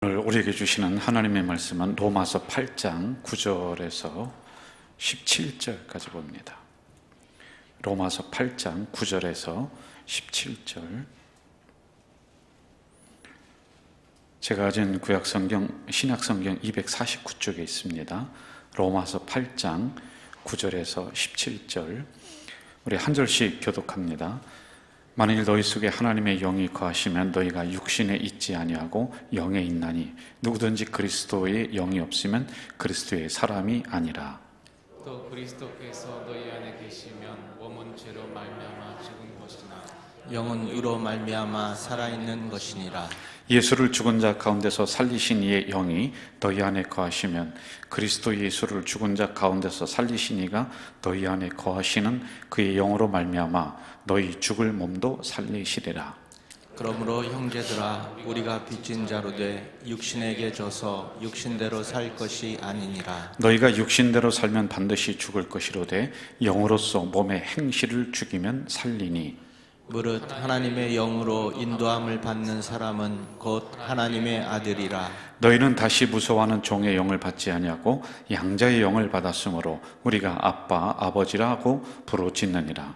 오늘 우리에게 주시는 하나님의 말씀은 로마서 8장 9절에서 17절까지 봅니다. 로마서 8장 9절에서 17절. 제가 가진 구약성경, 신약성경 249쪽에 있습니다. 로마서 8장 9절에서 17절. 우리 한 절씩 교독합니다. 만일 너희 속에 하나님의 영이 거하시면 너희가 육신에 있지 아니하고 영에 있나니 누구든지 그리스도의 영이 없으면 그리스도의 사람이 아니라. 또 그리스도께서 너희 안에 계시면 몸은 죄로 말미암아 죽은 것이나 영은 의로 말미암아 살아있는 것이니라. 예수를 죽은 자 가운데서 살리신 이의 영이 너희 안에 거하시면 그리스도 예수를 죽은 자 가운데서 살리신 이가 너희 안에 거하시는 그의 영으로 말미암아 너희 죽을 몸도 살리시리라. 그러므로 형제들아, 우리가 빚진 자로 돼 육신에게 져서 육신대로 살 것이 아니니라. 너희가 육신대로 살면 반드시 죽을 것이로되 영으로서 몸의 행실을 죽이면 살리니. 무릇 하나님의 영으로 인도함을 받는 사람은 곧 하나님의 아들이라. 너희는 다시 무서워하는 종의 영을 받지 아니하고 양자의 영을 받았으므로 우리가 아빠, 아버지라 하고 부르짖느니라.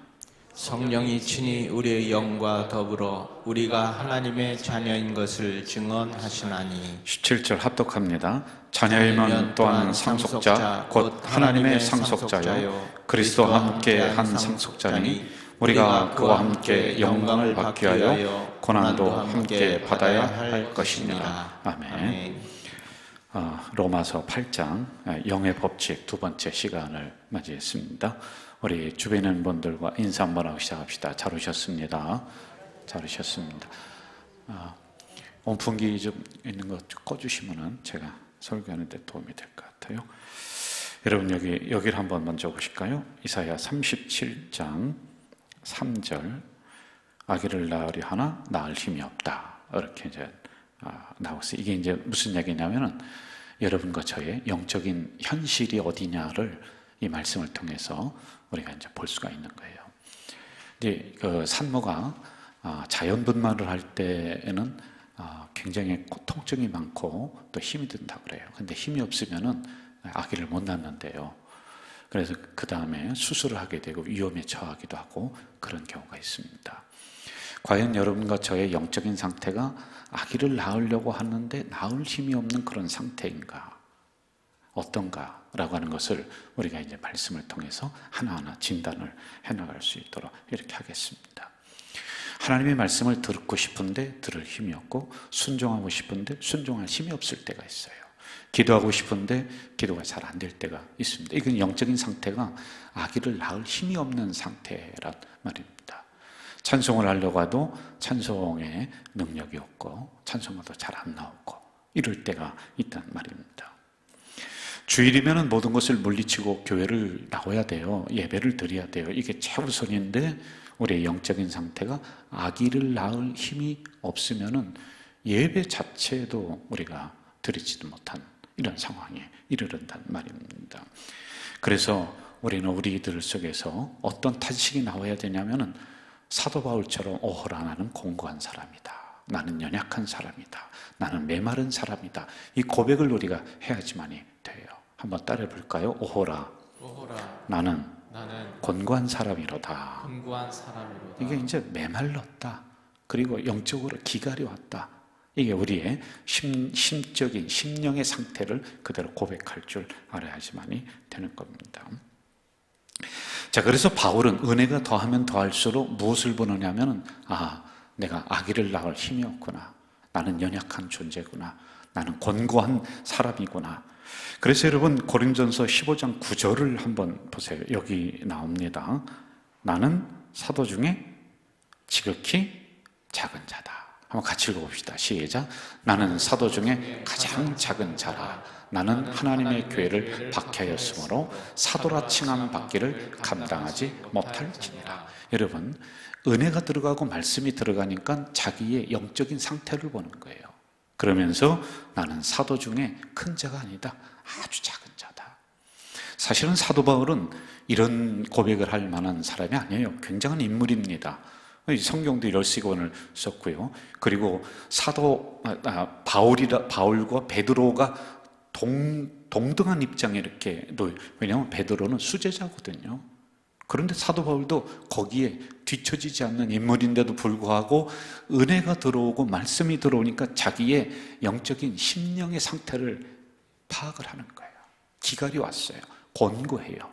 성령이 친히 우리의 영과 더불어 우리가 하나님의 자녀인 것을 증언하시나니. 17절 합독합니다. 자녀이면 또한 상속자 곧 하나님의 상속자요 그리스도와 함께 한 상속자니 우리가 그와 함께 영광을 받게 하여 고난도 함께 받아야 할 것입니다. 아멘. 로마서 8장 영의 법칙 두 번째 시간을 맞이했습니다. 우리 주변에 있는 분들과 인사 한번 하고 시작합시다. 잘 오셨습니다. 잘 오셨습니다. 온풍기 좀 있는 거 꺼주시면은 제가 설교하는데 도움이 될 것 같아요. 여러분 여기를 한번 먼저 보실까요? 이사야 37장 3절. 아기를 낳으려 하나 낳을 힘이 없다. 이렇게 이제 나왔어요. 이게 이제 무슨 얘기냐면은 여러분과 저의 영적인 현실이 어디냐를 이 말씀을 통해서 우리가 이제 볼 수가 있는 거예요. 이제 그 산모가 자연분만을 할 때에는 굉장히 통증이 많고 또 힘이 든다고 그래요. 근데 힘이 없으면은 아기를 못 낳는데요. 그래서 그 다음에 수술을 하게 되고 위험에 처하기도 하고 그런 경우가 있습니다. 과연 여러분과 저의 영적인 상태가 아기를 낳으려고 하는데 낳을 힘이 없는 그런 상태인가? 어떤가? 라고 하는 것을 우리가 이제 말씀을 통해서 하나하나 진단을 해나갈 수 있도록 이렇게 하겠습니다. 하나님의 말씀을 듣고 싶은데 들을 힘이 없고 순종하고 싶은데 순종할 힘이 없을 때가 있어요. 기도하고 싶은데 기도가 잘 안 될 때가 있습니다. 이건 영적인 상태가 아기를 낳을 힘이 없는 상태란 말입니다. 찬송을 하려고 해도 찬송에 능력이 없고 찬송가도 잘 안 나오고 이럴 때가 있단 말입니다. 주일이면 모든 것을 물리치고 교회를 나와야 돼요. 예배를 드려야 돼요. 이게 최우선인데 우리의 영적인 상태가 아기를 낳을 힘이 없으면 예배 자체도 우리가 드리지도 못한 이런 상황에 이르른단 말입니다. 그래서 우리는 우리들 속에서 어떤 탄식이 나와야 되냐면은 사도 바울처럼 오호라 나는 공고한 사람이다. 나는 연약한 사람이다. 나는 메마른 사람이다. 이 고백을 우리가 해야지만이 돼요. 한번 따라해 볼까요? 오호라 나는 곤고한 사람이로다. 곤고한 사람이로다. 이게 이제 메말랐다. 그리고 영적으로 기갈이 왔다. 이게 우리의 심적인 심령의 상태를 그대로 고백할 줄 알아야지만이 되는 겁니다. 자, 그래서 바울은 은혜가 더하면 더할수록 무엇을 보느냐면 내가 아기를 낳을 힘이 없구나. 나는 연약한 존재구나. 나는 곤고한 사람이구나. 그래서 여러분 고린전서 15장 9절을 한번 보세요. 여기 나옵니다. 나는 사도 중에 지극히 작은 자다. 한번 같이 읽어봅시다. 시작. 나는 사도 중에 가장 작은 자라. 나는 하나님의 교회를 박해하였으므로 사도라 칭함 받기를 감당하지 못할지니라. 여러분 은혜가 들어가고 말씀이 들어가니까 자기의 영적인 상태를 보는 거예요. 그러면서 나는 사도 중에 큰 자가 아니다. 아주 작은 자다. 사실은 사도 바울은 이런 고백을 할 만한 사람이 아니에요. 굉장한 인물입니다. 성경도 열시권을 썼고요. 그리고 사도 바울과 베드로가 동등한 입장에 이렇게 놓여. 왜냐하면 베드로는 수제자거든요. 그런데 사도 바울도 거기에 뒤처지지 않는 인물인데도 불구하고 은혜가 들어오고 말씀이 들어오니까 자기의 영적인 심령의 상태를 파악을 하는 거예요. 기갈이 왔어요. 권고해요.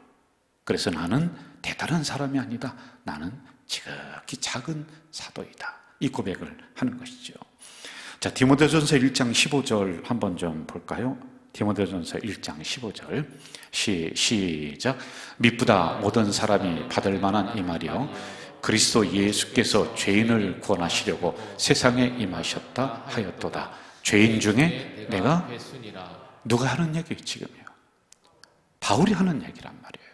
그래서 나는 대단한 사람이 아니다. 나는 지극히 작은 사도이다. 이 고백을 하는 것이죠. 자, 디모데전서 1장 15절 한번 좀 볼까요? 디모데전서 1장 15절 시작. 미쁘다 모든 사람이 받을 만한 이 말이요 그리스도 예수께서 죄인을 구원하시려고 세상에 임하셨다 하였도다. 죄인 중에 내가 누가 하는 얘기예요? 지금요. 바울이 하는 얘기란 말이에요.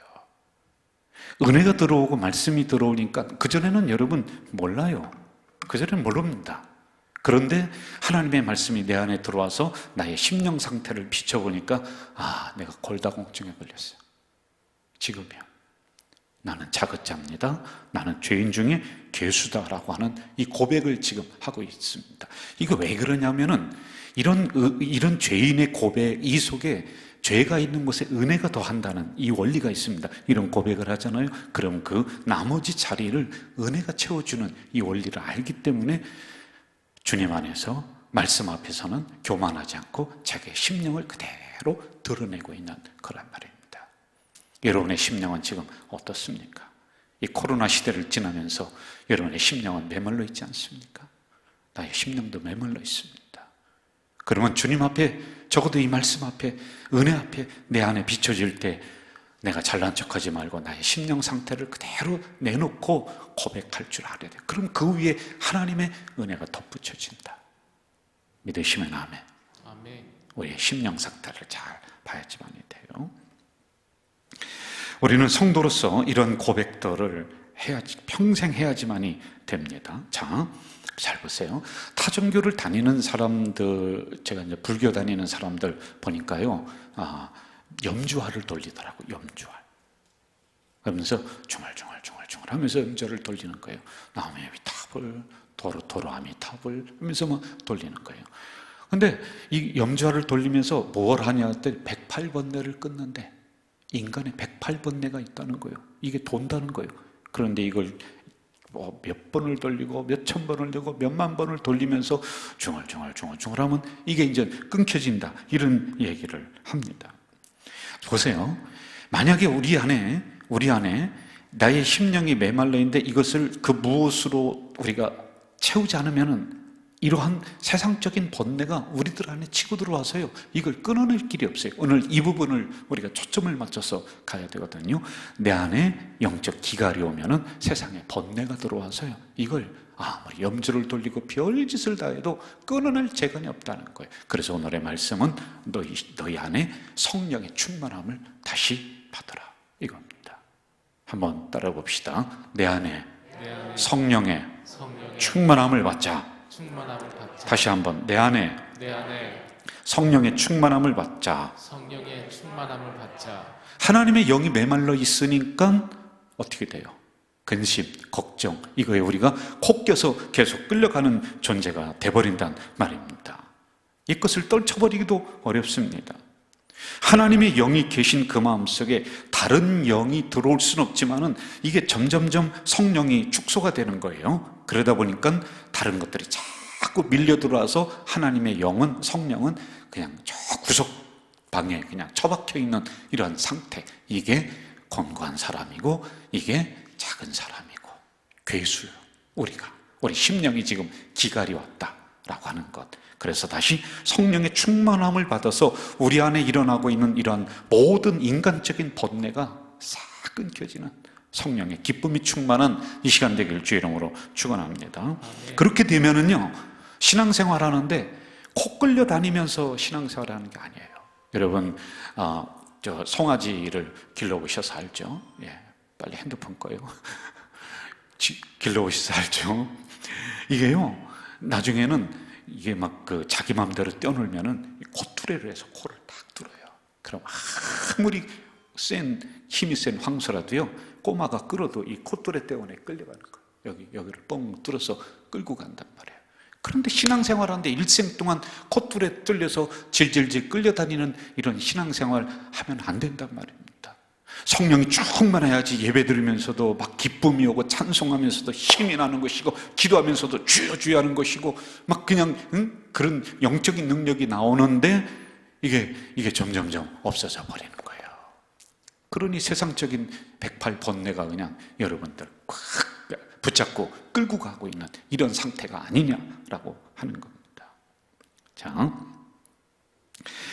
은혜가 들어오고 말씀이 들어오니까 그전에는 여러분 몰라요. 그전에는 모릅니다. 그런데 하나님의 말씀이 내 안에 들어와서 나의 심령 상태를 비춰보니까 내가 골다공증에 걸렸어요. 지금이요. 나는 작은자입니다. 나는 죄인 중에 괴수다라고 하는 이 고백을 지금 하고 있습니다. 이거 왜 그러냐면은 이런 죄인의 고백, 이 속에 죄가 있는 곳에 은혜가 더한다는 이 원리가 있습니다. 이런 고백을 하잖아요. 그럼 그 나머지 자리를 은혜가 채워주는 이 원리를 알기 때문에 주님 안에서 말씀 앞에서는 교만하지 않고 자기의 심령을 그대로 드러내고 있는 그런 말입니다. 여러분의 심령은 지금 어떻습니까? 이 코로나 시대를 지나면서 여러분의 심령은 메말라 있지 않습니까? 나의 심령도 메말라 있습니다. 그러면 주님 앞에, 적어도 이 말씀 앞에, 은혜 앞에 내 안에 비춰질 때 내가 잘난 척하지 말고 나의 심령 상태를 그대로 내놓고 고백할 줄 알아야 돼요. 그럼 그 위에 하나님의 은혜가 덧붙여진다. 믿으시면 아멘. 우리의 심령 상태를 잘 봐야지만이 돼요. 우리는 성도로서 이런 고백들을 해야지, 평생 해야지만이 됩니다. 자, 잘 보세요. 타종교를 다니는 사람들, 제가 이제 불교 다니는 사람들 보니까요, 염주화를 돌리더라고요. 염주화. 그러면서 중얼중얼 하면서 염주화를 돌리는 거예요. 나무의 위탑을 도로 아미탑을 하면서 막 돌리는 거예요. 근데 이 염주화를 돌리면서 뭘 하냐 했더니 108번뇌를 끊는데 인간의 108번뇌가 있다는 거예요. 이게 돈다는 거예요. 그런데 이걸 몇 번을 돌리고 몇 천 번을 돌리고 몇만 번을 돌리면서 중얼중얼 하면 이게 이제 끊겨진다. 이런 얘기를 합니다. 보세요. 만약에 우리 안에 나의 심령이 메말라 있는데 이것을 그 무엇으로 우리가 채우지 않으면은 이러한 세상적인 번뇌가 우리들 안에 치고 들어와서요, 이걸 끊어낼 길이 없어요. 오늘 이 부분을 우리가 초점을 맞춰서 가야 되거든요. 내 안에 영적 기갈이 오면은 세상에 번뇌가 들어와서요, 이걸 아무리 염주를 돌리고 별짓을 다 해도 끊어낼 재간이 없다는 거예요. 그래서 오늘의 말씀은 너희 안에 성령의 충만함을 다시 받으라, 이겁니다. 한번 따라 봅시다. 내 안에 성령의 충만함을 받자. 다시 한번, 내 안에 성령의 충만함을 받자. 하나님의 영이 메말라 있으니까 어떻게 돼요? 근심, 걱정, 이거에 우리가 코 껴서 계속 끌려가는 존재가 돼버린단 말입니다. 이것을 떨쳐버리기도 어렵습니다. 하나님의 영이 계신 그 마음속에 다른 영이 들어올 수는 없지만은 이게 점점점 성령이 축소가 되는 거예요. 그러다 보니까 다른 것들이 자꾸 밀려 들어와서 하나님의 영은, 성령은 그냥 저 구석방에 그냥 처박혀 있는 이러한 상태. 이게 권고한 사람이고 이게 작은 사람이고 괴수요. 우리 심령이 지금 기갈이 왔다라고 하는 것. 그래서 다시 성령의 충만함을 받아서 우리 안에 일어나고 있는 이러한 모든 인간적인 번뇌가 싹 끊겨지는 성령의 기쁨이 충만한 이 시간 되길 주의 이름으로 축원합니다. 그렇게 되면은요, 신앙생활 하는데 코 끌려 다니면서 신앙생활 하는 게 아니에요. 여러분, 저 송아지를 길러보셔서 알죠? 예, 빨리 핸드폰 꺼요. 길러보셔서 알죠? 이게요, 나중에는 이게 막 자기 마음대로 뛰어놀면은 콧뚜레를 해서 코를 딱 뚫어요. 그럼 아무리 힘이 센 황소라도요, 꼬마가 끌어도 이 콧뚜레 때문에 끌려가는 거예요. 여기를 뻥 뚫어서 끌고 간단 말이에요. 그런데 신앙생활하는데 일생 동안 콧줄에 뚫려서 질질질 끌려다니는 이런 신앙생활 하면 안 된단 말입니다. 성령이 충만해야지 예배 드리면서도 막 기쁨이 오고 찬송하면서도 힘이 나는 것이고 기도하면서도 주여 주여 하는 것이고 막 그냥 그런 영적인 능력이 나오는데 이게 점점점 없어져 버리는 거예요. 그러니 세상적인 108 번뇌가 그냥 여러분들 꽉 붙잡고 끌고 가고 있는 이런 상태가 아니냐라고 하는 겁니다. 자,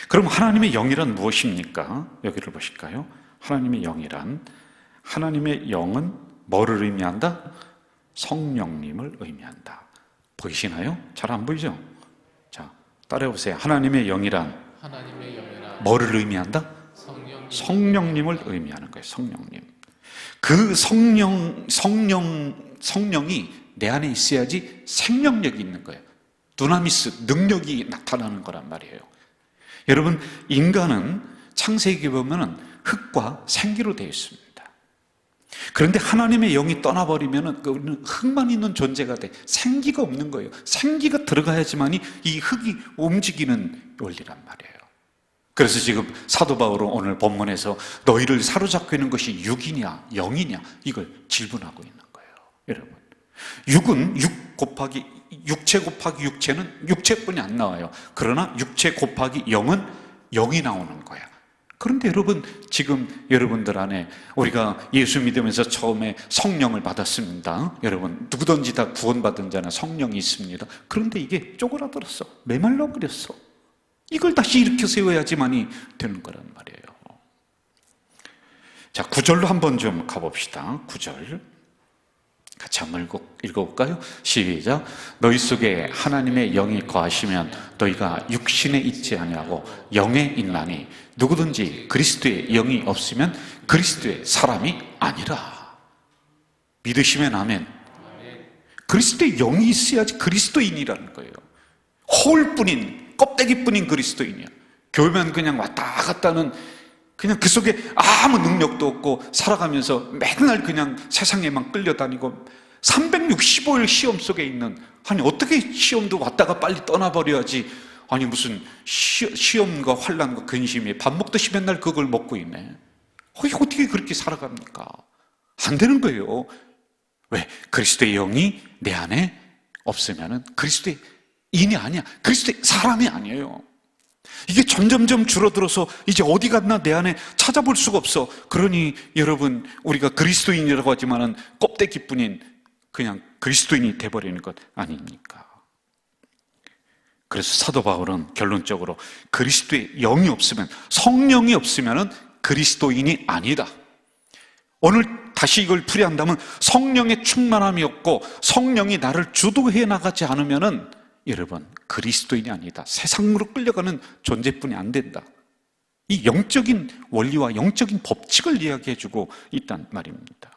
그럼 하나님의 영이란 무엇입니까? 여기를 보실까요? 하나님의 영이란, 하나님의 영은 뭐를 의미한다? 성령님을 의미한다. 보이시나요? 잘 안 보이죠? 자, 따라해보세요. 하나님의 영이란 뭐를 의미한다? 성령님을 의미하는 거예요. 성령님. 그 성령이 내 안에 있어야지 생명력이 있는 거예요. 두나미스, 능력이 나타나는 거란 말이에요. 여러분, 인간은 창세기에 보면은 흙과 생기로 되어 있습니다. 그런데 하나님의 영이 떠나버리면은 흙만 있는 존재가 돼. 생기가 없는 거예요. 생기가 들어가야지만이 이 흙이 움직이는 원리란 말이에요. 그래서 지금 사도 바울은 오늘 본문에서 너희를 사로잡고 있는 것이 육이냐 영이냐 이걸 질문하고 있는 거예요. 여러분, 육은 육체 곱하기 육체는 육체뿐이 안 나와요. 그러나 육체 곱하기 영은 영이 나오는 거야. 그런데 여러분, 지금 여러분들 안에 우리가 예수 믿으면서 처음에 성령을 받았습니다. 여러분, 누구든지 다 구원받은 자는 성령이 있습니다. 그런데 이게 쪼그라들었어. 메말라 버렸어. 이걸 다시 일으켜 세워야지만이 되는 거란 말이에요. 자, 9절로 한번 좀 가봅시다. 9절 같이 한번 읽어볼까요? 시작. 너희 속에 하나님의 영이 거하시면 너희가 육신에 있지 아니하고 영에 있나니 누구든지 그리스도의 영이 없으면 그리스도의 사람이 아니라. 믿으시면 아멘. 그리스도의 영이 있어야지 그리스도인이라는 거예요. 홀뿐인, 껍데기뿐인 그리스도인이야. 교회만 그냥 왔다 갔다 하는, 그냥 그 속에 아무 능력도 없고 살아가면서 맨날 그냥 세상에만 끌려다니고 365일 시험 속에 있는, 아니 어떻게 시험도 왔다가 빨리 떠나버려야지. 아니 무슨 시험과 환난과 근심이 밥 먹듯이 맨날 그걸 먹고 있네. 어떻게 그렇게 살아갑니까? 안 되는 거예요. 왜? 그리스도의 영이 내 안에 없으면은 그리스도의 인이 아니야. 그리스도의 사람이 아니에요. 이게 점점점 줄어들어서 이제 어디 갔나 내 안에 찾아볼 수가 없어. 그러니 여러분, 우리가 그리스도인이라고 하지만은 껍데기뿐인 그냥 그리스도인이 돼버리는 것 아닙니까? 그래서 사도 바울은 결론적으로 그리스도의 영이 없으면, 성령이 없으면은 그리스도인이 아니다. 오늘 다시 이걸 풀이한다면 성령의 충만함이 없고 성령이 나를 주도해 나가지 않으면은 여러분, 그리스도인이 아니다. 세상으로 끌려가는 존재뿐이 안 된다. 이 영적인 원리와 영적인 법칙을 이야기해주고 있단 말입니다.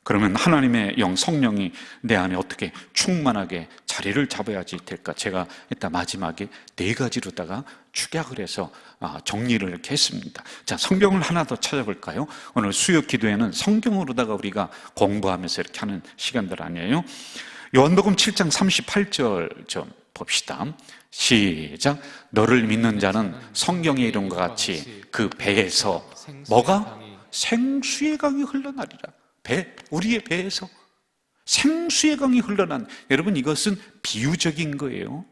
그러면 하나님의 영, 성령이 내 안에 어떻게 충만하게 자리를 잡아야지 될까? 제가 이따 마지막에 4가지로다가 축약을 해서 정리를 이렇게 했습니다. 자, 성경을 하나 더 찾아볼까요? 오늘 수요 기도에는 성경으로다가 우리가 공부하면서 이렇게 하는 시간들 아니에요? 요한복음 7장 38절 좀 봅시다. 시작. 너를 믿는 자는 성경의 이름과 같이 그 배에서 뭐가? 생수의 강이 흘러나리라. 배, 우리의 배에서 생수의 강이 흘러난, 여러분 이것은 비유적인 거예요.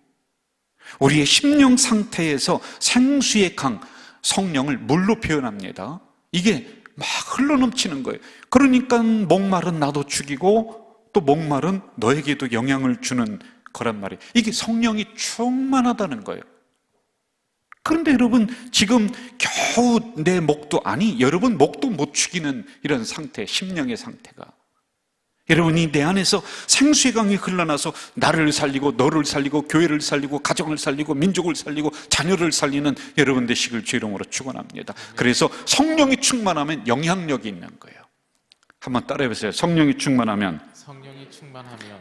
우리의 심령 상태에서 생수의 강, 성령을 물로 표현합니다. 이게 막 흘러넘치는 거예요. 그러니까 목마른 나도 죽이고 또 목마른 너에게도 영향을 주는 거란 말이에요. 이게 성령이 충만하다는 거예요. 그런데 여러분, 지금 겨우 내 목도, 아니 여러분 목도 못 죽이는 이런 상태, 심령의 상태가, 여러분이 내 안에서 생수의 강이 흘러나서 나를 살리고 너를 살리고 교회를 살리고 가정을 살리고 민족을 살리고 자녀를 살리는 여러분 되시길 주 이름으로 축원합니다. 그래서 성령이 충만하면 영향력이 있는 거예요. 한번 따라해보세요. 성령이 충만하면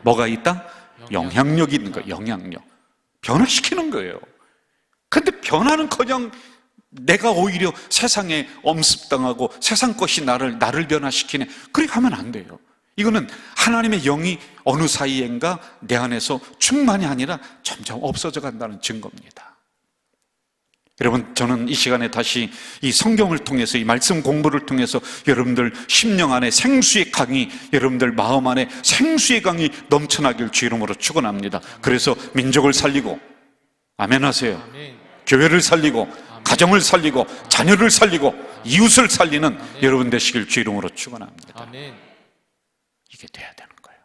뭐가 있다? 영향력이 있는 거예요. 영향력. 변화시키는 거예요. 근데 변화는커녕 내가 오히려 세상에 엄습당하고 세상 것이 나를 변화시키네. 그렇게 하면 안 돼요. 이거는 하나님의 영이 어느 사이엔가 내 안에서 충만이 아니라 점점 없어져 간다는 증거입니다. 여러분, 저는 이 시간에 다시 이 성경을 통해서, 이 말씀 공부를 통해서 여러분들 심령 안에 생수의 강이, 여러분들 마음 안에 생수의 강이 넘쳐나길 주 이름으로 축원합니다. 그래서 민족을 살리고, 아멘 하세요. 아멘. 교회를 살리고, 가정을 살리고, 자녀를 살리고, 이웃을 살리는 여러분 되시길 주 이름으로 축원합니다. 아멘. 이게 돼야 되는 거예요.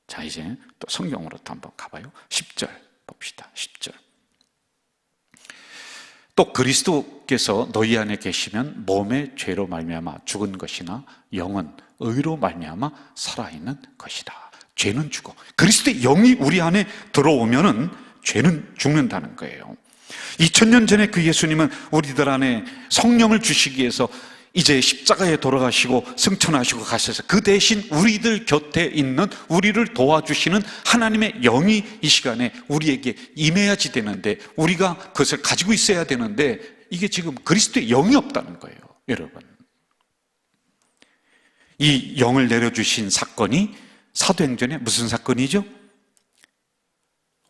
자, 이제 또 성경으로 또 한번 가봐요. 10절 봅시다. 10절. 또 그리스도께서 너희 안에 계시면 몸의 죄로 말미암아 죽은 것이나 영은 의로 말미암아 살아있는 것이다. 죄는 죽어. 그리스도의 영이 우리 안에 들어오면은 죄는 죽는다는 거예요. 2000년 전에 그 예수님은 우리들 안에 성령을 주시기 위해서 이제 십자가에 돌아가시고 승천하시고 가셔서 그 대신 우리들 곁에 있는 우리를 도와주시는 하나님의 영이 이 시간에 우리에게 임해야지 되는데, 우리가 그것을 가지고 있어야 되는데, 이게 지금 그리스도의 영이 없다는 거예요. 여러분, 이 영을 내려주신 사건이 사도행전에 무슨 사건이죠?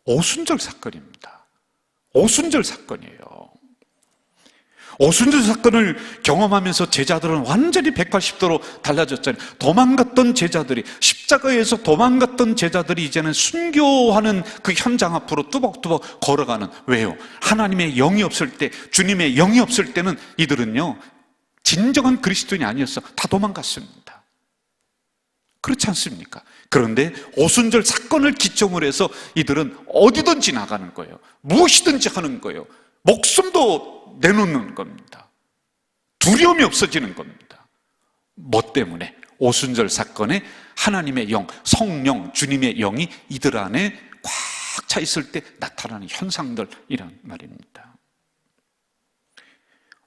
오순절 사건입니다. 오순절 사건이에요. 오순절 사건을 경험하면서 제자들은 완전히 180도로 달라졌잖아요. 도망갔던 제자들이, 십자가에서 도망갔던 제자들이 이제는 순교하는 그 현장 앞으로 뚜벅뚜벅 걸어가는. 왜요? 하나님의 영이 없을 때, 주님의 영이 없을 때는 이들은요, 진정한 그리스도인이 아니었어. 다 도망갔습니다. 그렇지 않습니까? 그런데 오순절 사건을 기점으로 해서 이들은 어디든지 나가는 거예요. 무엇이든지 하는 거예요. 목숨도 내놓는 겁니다. 두려움이 없어지는 겁니다. 뭐 때문에? 오순절 사건에 하나님의 영, 성령, 주님의 영이 이들 안에 꽉 차 있을 때 나타나는 현상들이란 말입니다.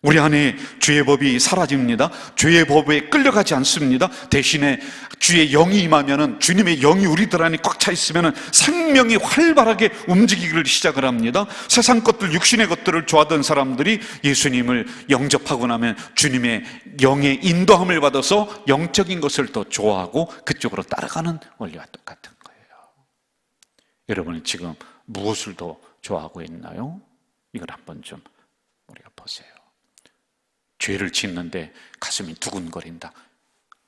우리 안에 주의 법이 사라집니다. 주의 법에 끌려가지 않습니다. 대신에 주의 영이 임하면은, 주님의 영이 우리들 안에 꽉 차 있으면은 생명이 활발하게 움직이기를 시작을 합니다. 세상 것들, 육신의 것들을 좋아하던 사람들이 예수님을 영접하고 나면 주님의 영의 인도함을 받아서 영적인 것을 더 좋아하고 그쪽으로 따라가는 원리와 똑같은 거예요. 여러분은 지금 무엇을 더 좋아하고 있나요? 이걸 한번 좀 우리가 보세요. 죄를 짓는데 가슴이 두근거린다.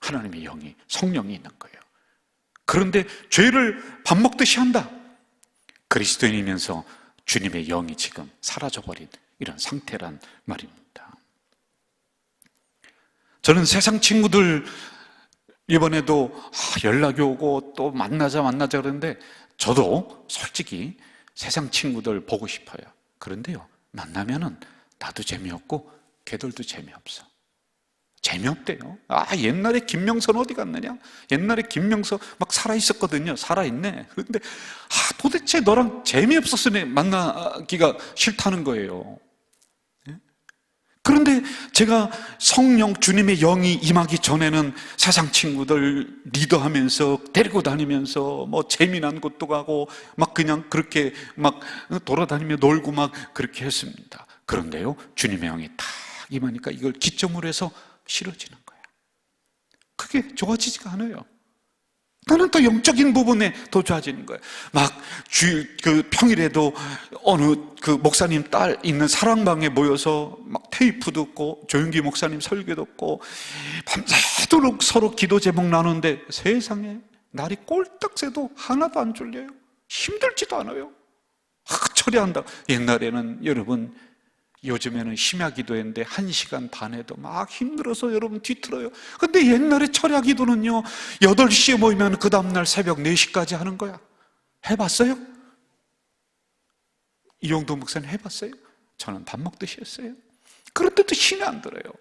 하나님의 영이, 성령이 있는 거예요. 그런데 죄를 밥 먹듯이 한다. 그리스도인이면서 주님의 영이 지금 사라져버린 이런 상태란 말입니다. 저는 세상 친구들 이번에도 연락이 오고 또 만나자 그러는데, 저도 솔직히 세상 친구들 보고 싶어요. 그런데요, 만나면은 나도 재미없고 걔들도 재미없어. 재미없대요. 옛날에 김명선 어디 갔느냐? 옛날에 김명선 막 살아있었거든요. 살아있네. 그런데 도대체 너랑 재미없었으니 만나기가 싫다는 거예요. 그런데 제가 성령, 주님의 영이 임하기 전에는 세상 친구들 리더하면서 데리고 다니면서 뭐 재미난 곳도 가고 막 그냥 그렇게 막 돌아다니며 놀고 막 그렇게 했습니다. 그런데요, 주님의 영이 딱 임하니까 이걸 기점으로 해서 싫어지는 거예요. 그게 좋아지지가 않아요. 나는 또 영적인 부분에 더 좋아지는 거예요. 막 평일에도 어느 그 목사님 딸 있는 사랑방에 모여서 막 테이프 듣고 조윤기 목사님 설교 듣고 밤새도록 서로 기도 제목 나누는데, 세상에 날이 꼴딱 새도 하나도 안 졸려요. 힘들지도 않아요. 처리한다. 옛날에는 여러분, 요즘에는 심야 기도했는데 1시간 반에도 막 힘들어서 여러분 뒤틀어요. 근데 옛날에 철야 기도는요, 8시에 모이면 그 다음날 새벽 4시까지 하는 거야. 해봤어요? 이용도 목사님 해봤어요? 저는 밥 먹듯이 했어요. 그런데도 힘이 안 들어요.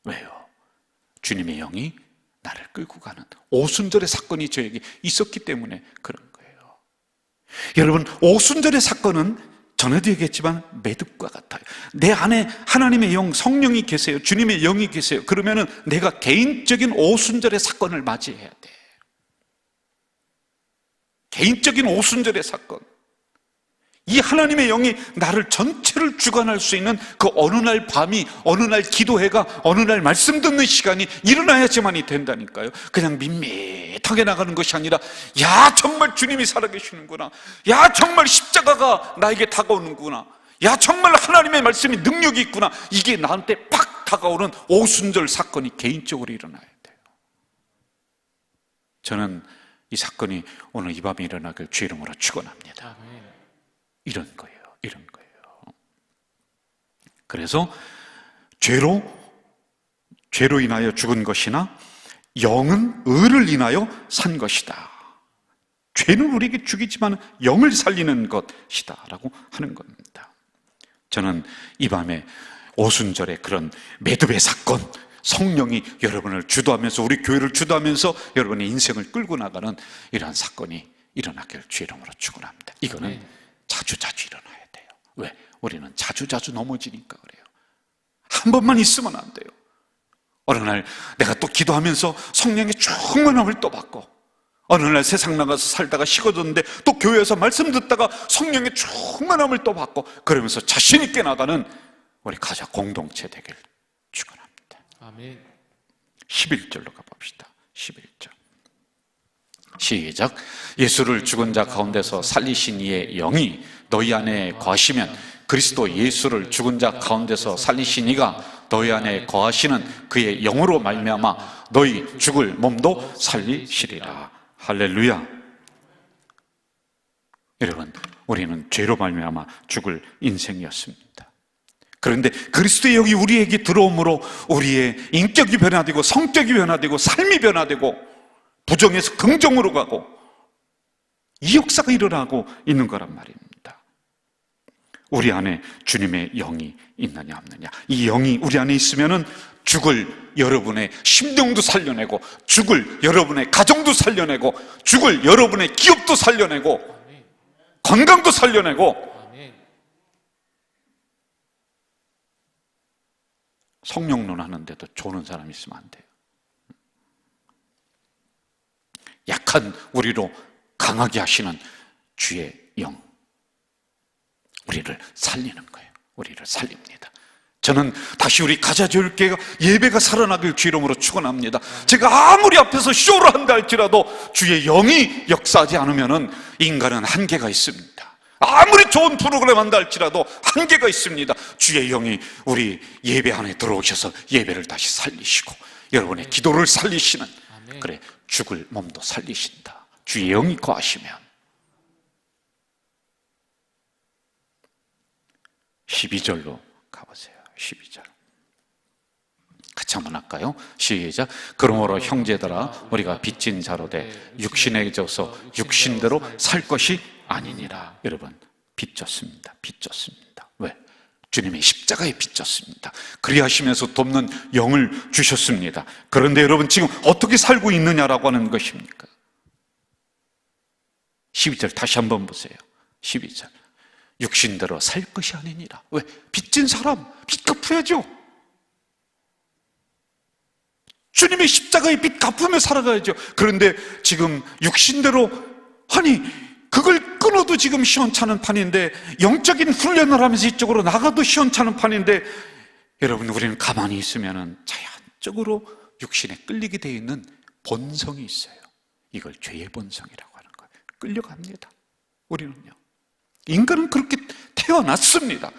왜요? 주님의 영이 나를 끌고 가는 오순절의 사건이 저에게 있었기 때문에 그런 거예요. 여러분, 오순절의 사건은 전에도 얘기했지만 매듭과 같아요. 내 안에 하나님의 영, 성령이 계세요. 주님의 영이 계세요. 그러면은 내가 개인적인 오순절의 사건을 맞이해야 돼. 개인적인 오순절의 사건. 이 이 하나님의 영이 나를 전체를 주관할 수 있는 그 어느 날 밤이, 어느 날 기도회가, 어느 날 말씀 듣는 시간이 일어나야지만이 된다니까요. 그냥 밋밋하게 나가는 것이 아니라, 야 정말 주님이 살아계시는구나, 야 정말 십자가가 나에게 다가오는구나, 야 정말 하나님의 말씀이 능력이 있구나, 이게 나한테 팍 다가오는 오순절 사건이 개인적으로 일어나야 돼요. 저는 이 사건이 오늘 이 밤에 일어나길 주 이름으로 축원합니다. 이런 거예요. 그래서 죄로 인하여 죽은 것이나 영은 의를 인하여 산 것이다. 죄는 우리에게 죽이지만 영을 살리는 것이다 라고 하는 겁니다. 저는 이 밤에 오순절의 그런 매듭의 사건, 성령이 여러분을 주도하면서, 우리 교회를 주도하면서 여러분의 인생을 끌고 나가는 이러한 사건이 일어나길 주 이름으로 축원합니다. 이거는 자주자주 일어나야 돼요. 왜? 우리는 자주자주 넘어지니까 그래요. 한 번만 있으면 안 돼요. 어느 날 내가 또 기도하면서 성령의 충만함을 또 받고, 어느 날 세상 나가서 살다가 식어졌는데 또 교회에서 말씀 듣다가 성령의 충만함을 또 받고, 그러면서 자신 있게 나가는 우리 가족 공동체 되길 축원합니다. 아멘. 11절로 가봅시다. 11절 시작. 예수를 죽은 자 가운데서 살리신 이의 영이 너희 안에 거하시면 그리스도 예수를 죽은 자 가운데서 살리신 이가 너희 안에 거하시는 그의 영으로 말미암아 너희 죽을 몸도 살리시리라. 할렐루야. 여러분, 우리는 죄로 말미암아 죽을 인생이었습니다. 그런데 그리스도의 영이 우리에게 들어옴으로 우리의 인격이 변화되고 성격이 변화되고 삶이 변화되고 부정에서 긍정으로 가고, 이 역사가 일어나고 있는 거란 말입니다. 우리 안에 주님의 영이 있느냐 없느냐. 이 영이 우리 안에 있으면은 죽을 여러분의 심령도 살려내고, 죽을 여러분의 가정도 살려내고, 죽을 여러분의 기업도 살려내고, 건강도 살려내고. 성령론 하는데도 조는 사람이 있으면 안 돼요. 약한 우리로 강하게 하시는 주의 영, 우리를 살리는 거예요. 우리를 살립니다. 저는 다시 우리 가자교회가 예배가 살아나길 주 이름으로 축원합니다. 제가 아무리 앞에서 쇼를 한다 할지라도 주의 영이 역사하지 않으면 인간은 한계가 있습니다. 아무리 좋은 프로그램 한다 할지라도 한계가 있습니다. 주의 영이 우리 예배 안에 들어오셔서 예배를 다시 살리시고 여러분의 기도를 살리시는, 그래, 죽을 몸도 살리신다. 주의 영이 거하시면. 12절로 가보세요. 12절 같이 한번 할까요? 시작. 그러므로 형제들아 우리가 빚진 자로 돼 육신에 져서 육신대로 살 것이 아니니라. 여러분, 빚졌습니다. 빚졌습니다. 왜? 주님의 십자가에 빚졌습니다. 그리하시면서 돕는 영을 주셨습니다. 그런데 여러분 지금 어떻게 살고 있느냐라고 하는 것입니까? 12절 다시 한번 보세요. 12절 육신대로 살 것이 아니니라. 왜? 빚진 사람 빚 갚아야죠. 주님의 십자가의 빚 갚으며 살아가야죠. 그런데 지금 육신대로, 아니 그걸 끊어도 지금 시원찮은 판인데, 영적인 훈련을 하면서 이쪽으로 나가도 시원찮은 판인데, 여러분 우리는 가만히 있으면 자연적으로 육신에 끌리게 되어 있는 본성이 있어요. 이걸 죄의 본성이라고 하는 거예요. 끌려갑니다. 우리는요, 인간은 그렇게 태어났습니다.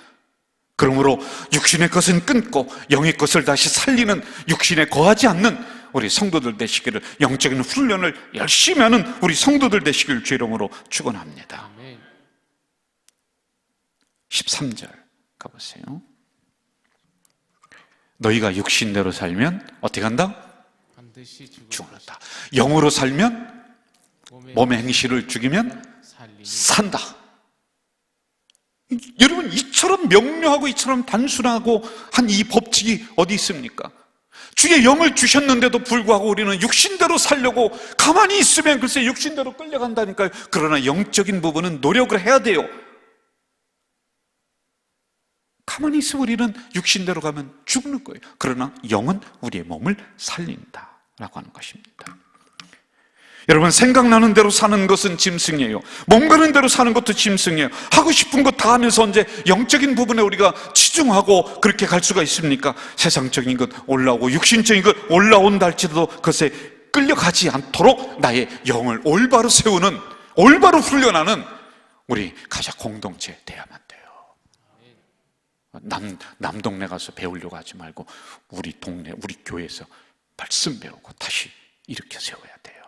그러므로 육신의 것은 끊고 영의 것을 다시 살리는, 육신에 거하지 않는 우리 성도들 되시기를, 영적인 훈련을 열심히 하는 우리 성도들 되시기를 주 이름으로 축원합니다. 13절 가보세요. 너희가 육신대로 살면 어떻게 한다? 반드시 죽는다. 영으로 살면, 몸의 행실을 죽이면 산다. 여러분, 이처럼 명료하고 이처럼 단순하고 한 이 법칙이 어디 있습니까? 주의 영을 주셨는데도 불구하고 우리는 육신대로 살려고 가만히 있으면 글쎄 육신대로 끌려간다니까요. 그러나 영적인 부분은 노력을 해야 돼요. 가만히 있으면 우리는 육신대로 가면 죽는 거예요. 그러나 영은 우리의 몸을 살린다라고 하는 것입니다. 여러분, 생각나는 대로 사는 것은 짐승이에요. 몸 가는 대로 사는 것도 짐승이에요. 하고 싶은 것 다 하면서 언제 영적인 부분에 우리가 치중하고 그렇게 갈 수가 있습니까? 세상적인 것 올라오고 육신적인 것 올라온다 할지라도 그것에 끌려가지 않도록 나의 영을 올바로 세우는, 올바로 훈련하는 우리 가족 공동체 돼야만 돼요. 남 동네 가서 배우려고 하지 말고 우리 동네, 우리 교회에서 말씀 배우고 다시 일으켜 세워야 돼요.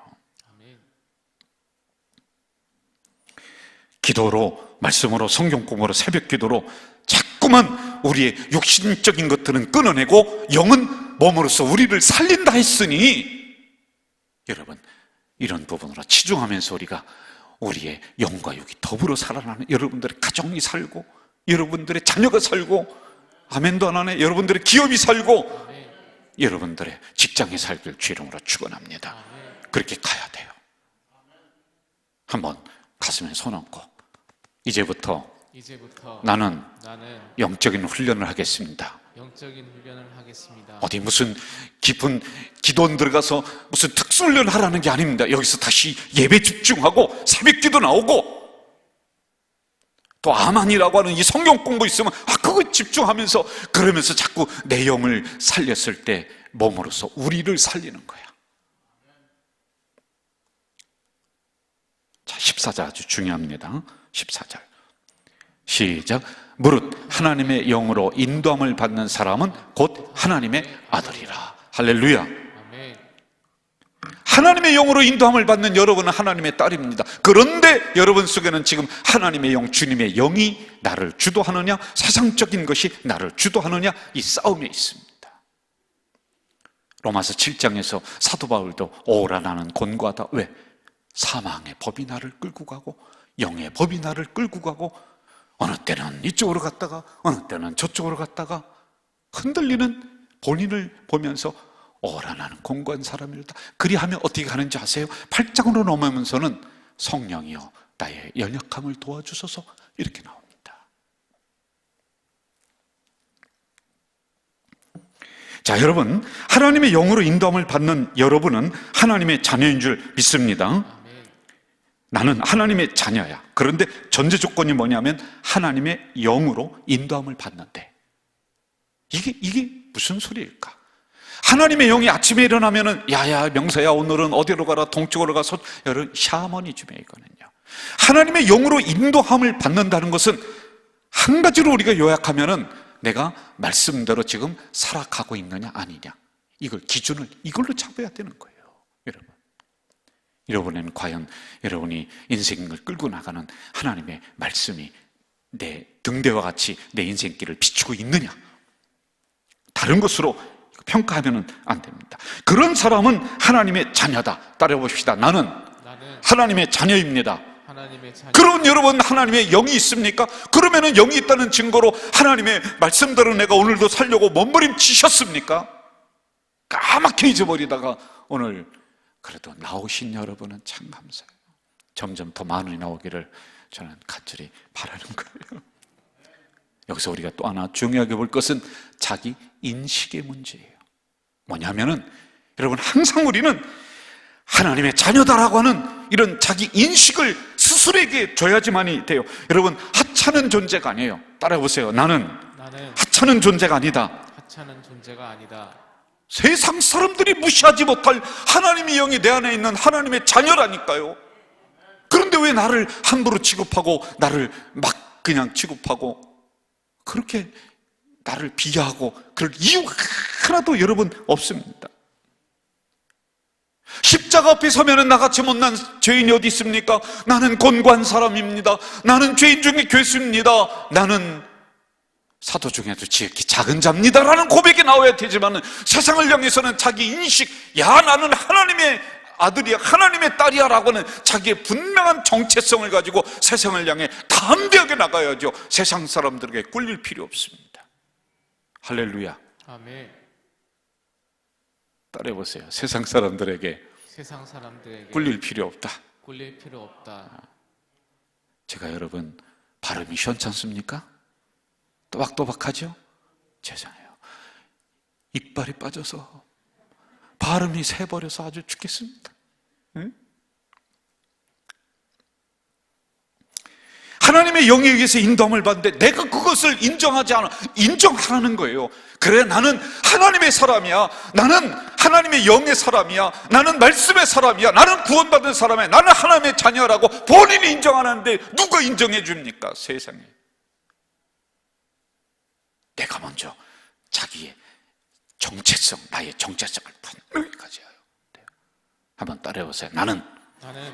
기도로, 말씀으로, 성경 공부로, 새벽 기도로 자꾸만 우리의 육신적인 것들은 끊어내고 영은 몸으로서 우리를 살린다 했으니, 여러분, 이런 부분으로 치중하면서 우리가 우리의 영과 육이 더불어 살아나는 여러분들의 가정이 살고, 여러분들의 자녀가 살고, 아멘도 안 하네, 여러분들의 기업이 살고, 여러분들의 직장이 살길 주 이름으로 축원합니다. 그렇게 가야 돼요. 한번 가슴에 손 얹고 이제부터 나는 영적인 훈련을 하겠습니다. 어디 무슨 깊은 기도원 들어가서 무슨 특수훈련 하라는 게 아닙니다. 여기서 다시 예배 집중하고 새벽 기도 나오고 또 아만이라고 하는 이 성경 공부 있으면 그거 집중하면서, 그러면서 자꾸 내 영을 살렸을 때 몸으로서 우리를 살리는 거야. 자, 14절 아주 중요합니다. 14절 시작. 무릇 하나님의 영으로 인도함을 받는 사람은 곧 하나님의 아들이라. 할렐루야. 하나님의 영으로 인도함을 받는 여러분은 하나님의 딸입니다. 그런데 여러분 속에는 지금 하나님의 영, 주님의 영이 나를 주도하느냐, 세상적인 것이 나를 주도하느냐, 이 싸움에 있습니다. 로마서 7장에서 사도 바울도 오라 나는 곤고하다. 왜? 사망의 법이 나를 끌고 가고 영의 법이 나를 끌고 가고, 어느 때는 이쪽으로 갔다가 어느 때는 저쪽으로 갔다가 흔들리는 본인을 보면서 오라 나는 공고한 사람이다. 그리하면 어떻게 가는지 아세요? 8장으로 넘으면서는 성령이여 나의 연약함을 도와주소서, 이렇게 나옵니다. 자, 여러분, 하나님의 영으로 인도함을 받는 여러분은 하나님의 자녀인 줄 믿습니다. 나는 하나님의 자녀야. 그런데 전제 조건이 뭐냐면 하나님의 영으로 인도함을 받는데, 이게 무슨 소리일까? 하나님의 영이 아침에 일어나면은 야야 명서야 오늘은 어디로 가라, 동쪽으로 가서, 여러분 샤머니즘에 이거는요, 하나님의 영으로 인도함을 받는다는 것은 한 가지로 우리가 요약하면은 내가 말씀대로 지금 살아가고 있느냐 아니냐, 이걸 기준을 이걸로 잡아야 되는 거예요. 여러분, 여러분은 과연 여러분이 인생을 끌고 나가는 하나님의 말씀이 내 등대와 같이 내 인생길을 비추고 있느냐, 다른 것으로 평가하면 안 됩니다. 그런 사람은 하나님의 자녀다. 따라해봅시다. 나는 하나님의 자녀입니다. 그런 여러분 하나님의 영이 있습니까? 그러면은 영이 있다는 증거로 하나님의 말씀대로 내가 오늘도 살려고 몸부림치셨습니까? 까맣게 잊어버리다가 오늘 그래도 나오신 여러분은 참 감사해요. 점점 더 많이 나오기를 저는 간절히 바라는 거예요. 여기서 우리가 또 하나 중요하게 볼 것은 자기 인식의 문제예요. 뭐냐면은 여러분, 항상 우리는 하나님의 자녀다라고 하는 이런 자기 인식을 스스로에게 줘야지만이 돼요. 여러분, 하찮은 존재가 아니에요. 따라해보세요. 나는 하찮은 존재가 아니다. 세상 사람들이 무시하지 못할 하나님의 영이 내 안에 있는 하나님의 자녀라니까요. 그런데 왜 나를 함부로 취급하고 나를 막 그냥 취급하고 그렇게 나를 비하하고 그럴 이유가 하나도 여러분 없습니다. 십자가 앞에 서면은 나같이 못난 죄인이 어디 있습니까? 나는 곤고한 사람입니다. 나는 죄인 중에 괴수입니다. 나는 사도 중에도 지극히 작은 자입니다라는 고백이 나와야 되지만, 세상을 향해서는 자기 인식, 야 나는 하나님의 아들이야, 하나님의 딸이야 라고 하는 자기의 분명한 정체성을 가지고 세상을 향해 담대하게 나가야죠. 세상 사람들에게 꿀릴 필요 없습니다. 할렐루야. 아멘. 따라해보세요. 세상 사람들에게 꿀릴 필요 없다. 제가 여러분 발음이 시원찮습니까? 또박또박하죠? 죄송해요. 이빨이 빠져서 발음이 새버려서 아주 죽겠습니다. 응? 하나님의 영에 의해서 인도함을 받는데 내가 그것을 인정하지 않아. 인정하라는 거예요. 그래, 나는 하나님의 사람이야. 나는 하나님의 영의 사람이야. 나는 말씀의 사람이야. 나는 구원받은 사람이야. 나는 하나님의 자녀라고 본인이 인정하는데 누가 인정해 줍니까? 세상에. 내가 먼저 자기의 정체성, 나의 정체성을 분명히 가져야 돼요. 한번 따라해보세요. 나는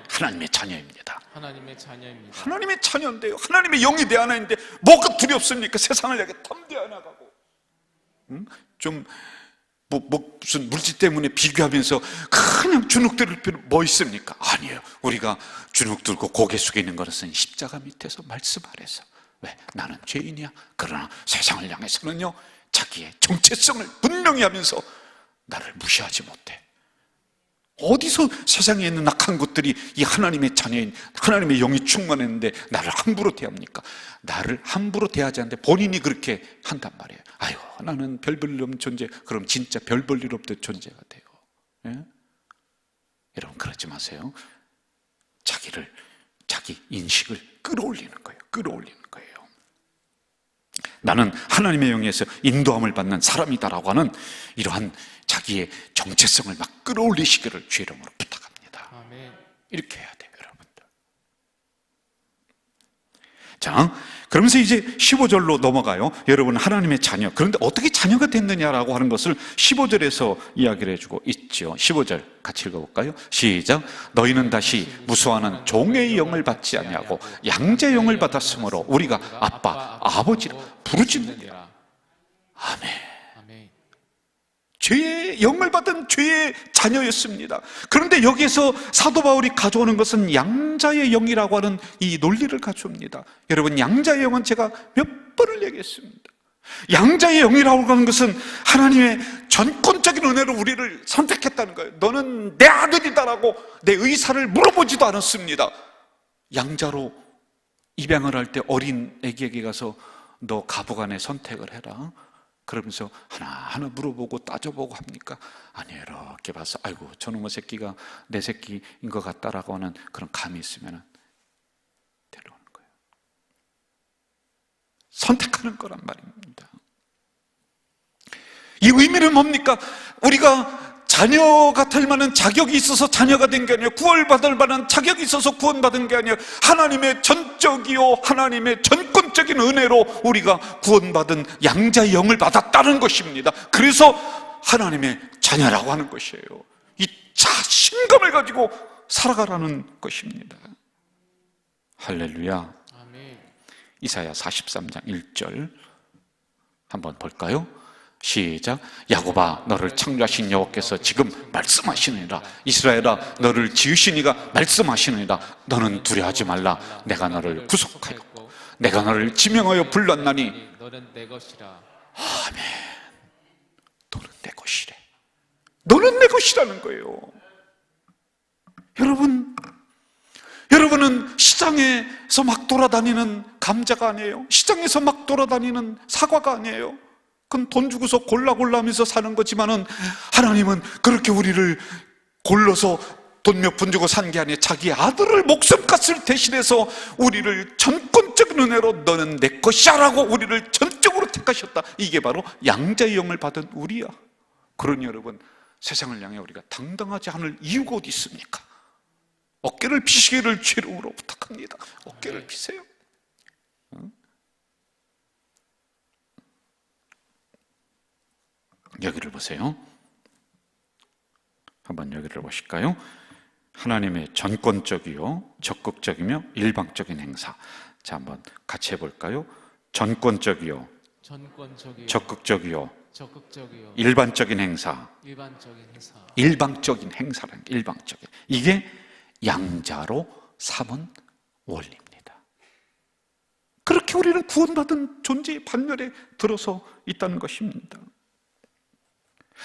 하나님의 자녀입니다. 하나님의 자녀입니다. 하나님의 자녀인데요, 하나님의 영이 내 안에 있는데 뭐가 두렵습니까? 세상을 향해 탐대해 나가고, 좀 무슨 물질 때문에 비교하면서 그냥 주눅 들을 필요 뭐 있습니까? 아니에요. 우리가 주눅 들고 고개 숙이는 것은 십자가 밑에서 말씀 아래서. 왜? 나는 죄인이야. 그러나 세상을 향해서는요, 자기의 정체성을 분명히 하면서 나를 무시하지 못해. 어디서 세상에 있는 악한 것들이 이 하나님의 자녀인 하나님의 영이 충만했는데 나를 함부로 대합니까? 나를 함부로 대하지 않는데 본인이 그렇게 한단 말이에요. 아유, 나는 별 볼 일 없는 존재. 그럼 진짜 별 볼 일 없던 존재가 돼요. 예? 여러분, 그러지 마세요. 자기 인식을 끌어올리는 거예요. 끌어올리는 거예요. 나는 하나님의 영에서 인도함을 받는 사람이다라고 하는 이러한 자기의 정체성을 막 끌어올리시기를 주의 이름으로 부탁합니다. 아멘. 이렇게 해야 돼요, 여러분들. 자, 그러면서 이제 15절로 넘어가요. 여러분, 하나님의 자녀. 그런데 어떻게 자녀가 됐느냐라고 하는 것을 15절에서 이야기를 해주고 있죠. 15절 같이 읽어볼까요? 시작. 너희는 다시 무수하는 종의 영을 받지 아니하고 양자의 영을 받았으므로 우리가 아빠, 아버지라 부르짖느니라. 아멘. 죄의 영을 받은 죄의 자녀였습니다. 그런데 여기에서 사도 바울이 가져오는 것은 양자의 영이라고 하는 이 논리를 가져옵니다. 여러분, 양자의 영은 제가 몇 번을 얘기했습니다. 양자의 영이라고 하는 것은 하나님의 전권적인 은혜로 우리를 선택했다는 거예요. 너는 내 아들이다라고 내 의사를 물어보지도 않았습니다. 양자로 입양을 할 때 어린 애기에게 가서 너 가부간의 선택을 해라. 그러면서 하나하나 물어보고 따져보고 합니까? 아니에요. 이렇게 봐서 아이고, 저놈의 새끼가 내 새끼인 것 같다라고 하는 그런 감이 있으면 데려오는 거예요. 선택하는 거란 말입니다. 이 의미는 뭡니까? 우리가 자녀가 될 만한 자격이 있어서 자녀가 된 게 아니라, 구원받을 만한 자격이 있어서 구원받은 게 아니라 하나님의 전적이요 하나님의 전권적인 은혜로 우리가 구원받은 양자의 영을 받았다는 것입니다. 그래서 하나님의 자녀라고 하는 것이에요. 이 자신감을 가지고 살아가라는 것입니다. 할렐루야. 아멘. 이사야 43장 1절 한번 볼까요? 시작. 야곱아, 너를 창조하신 여호와께서 지금 말씀하시느니라. 이스라엘아, 너를 지으신 이가 말씀하시느니라. 너는 두려워하지 말라. 내가 너를 구속하였고 내가 너를 지명하여 불렀나니 너는 내 것이라. 아멘. 너는 내 것이래. 너는 내 것이라는 거예요. 여러분은 시장에서 막 돌아다니는 감자가 아니에요. 시장에서 막 돌아다니는 사과가 아니에요. 그건 돈 주고서 골라 하면서 사는 거지만은, 하나님은 그렇게 우리를 골라서 돈 몇 푼 주고 산 게 아니에요. 자기 아들을 목숨값을 대신해서 우리를 전권적인 은혜로 너는 내 것이야 라고 우리를 전적으로 택하셨다. 이게 바로 양자의 영을 받은 우리야. 그러니 여러분, 세상을 향해 우리가 당당하지 않을 이유가 어디 있습니까? 어깨를 피시기를 주님으로 부탁합니다. 어깨를 피세요. 여기를 보세요. 한번 여기를 보실까요? 하나님의 전권적이요 적극적이며 일방적인 행사. 자, 한번 같이 해볼까요? 전권적이요 적극적이요 일반적인 행사. 일방적인 행사라는 게 일방적인. 이게 양자로 삼은 원리입니다. 그렇게 우리는 구원받은 존재의 반열에 들어서 있다는 것입니다.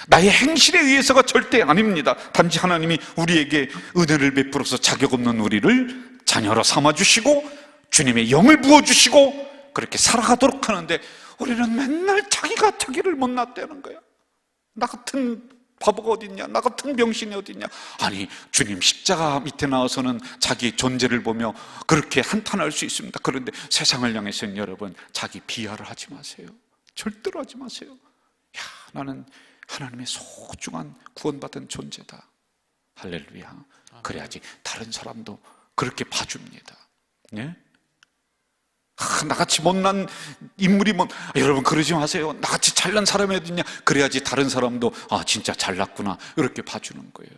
나의 행실에 의해서가 절대 아닙니다. 단지 하나님이 우리에게 은혜를 베풀어서 자격 없는 우리를 자녀로 삼아주시고 주님의 영을 부어주시고 그렇게 살아가도록 하는데, 우리는 맨날 자기가 자기를 못났다는 거야. 나 같은 바보가 어딨냐, 나 같은 병신이 어딨냐. 아니, 주님 십자가 밑에 나와서는 자기 존재를 보며 그렇게 한탄할 수 있습니다. 그런데 세상을 향해서는 여러분, 자기 비하를 하지 마세요. 절대로 하지 마세요. 야, 나는 하나님의 소중한 구원받은 존재다. 할렐루야. 그래야지 다른 사람도 그렇게 봐줍니다. 예? 나같이 못난 인물이 여러분 그러지 마세요. 나같이 잘난 사람이 어딨냐. 그래야지 다른 사람도 진짜 잘났구나 이렇게 봐주는 거예요.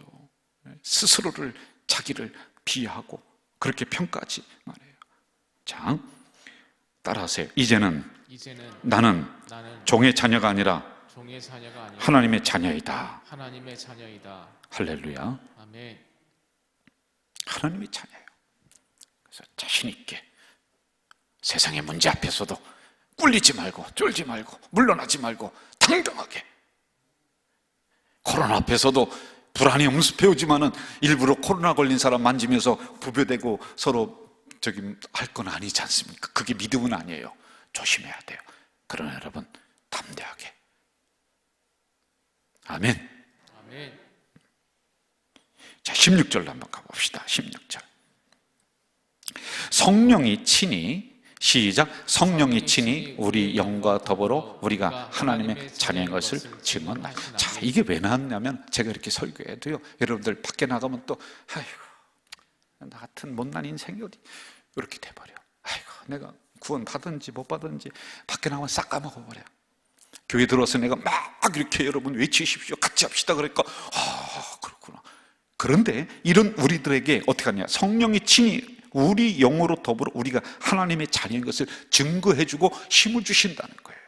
스스로를, 자기를 비하하고 그렇게 평가하지 말아요. 자, 따라하세요. 이제는 나는 종의 자녀가 아니라 하나님의 자녀이다. 하나님의 자녀이다. 할렐루야. 아멘. 하나님의 자녀예요. 그래서 자신 있게 세상의 문제 앞에서도 꿀리지 말고 쫄지 말고 물러나지 말고 당당하게, 코로나 앞에서도 불안이 엄습해오지만은 일부러 코로나 걸린 사람 만지면서 부벼대고 서로 할 건 아니지 않습니까? 그게 믿음은 아니에요. 조심해야 돼요. 그러나 여러분, 담대하게. 아멘. 아멘. 자, 16절로 한번 가봅시다. 16절. 성령이 친히, 시작, 성령이 친히 우리 영과 더불어 우리가 하나님의 자녀인 것을 증언하라. 자, 이게 왜 나왔냐면, 제가 이렇게 설교해도요, 여러분들 밖에 나가면 또 아이고, 나 같은 못난 인생이 어디 이렇게 돼버려. 아이고, 내가 구원 받은지 못 받은지 밖에 나가면 싹 까먹어버려. 교회 들어와서 내가 막 이렇게 여러분 외치십시오, 같이 합시다 그러니까 그렇구나. 그런데 이런 우리들에게 어떻게 하냐, 성령이 친히 우리 영으로 더불어 우리가 하나님의 자녀인 것을 증거해주고 힘을 주신다는 거예요.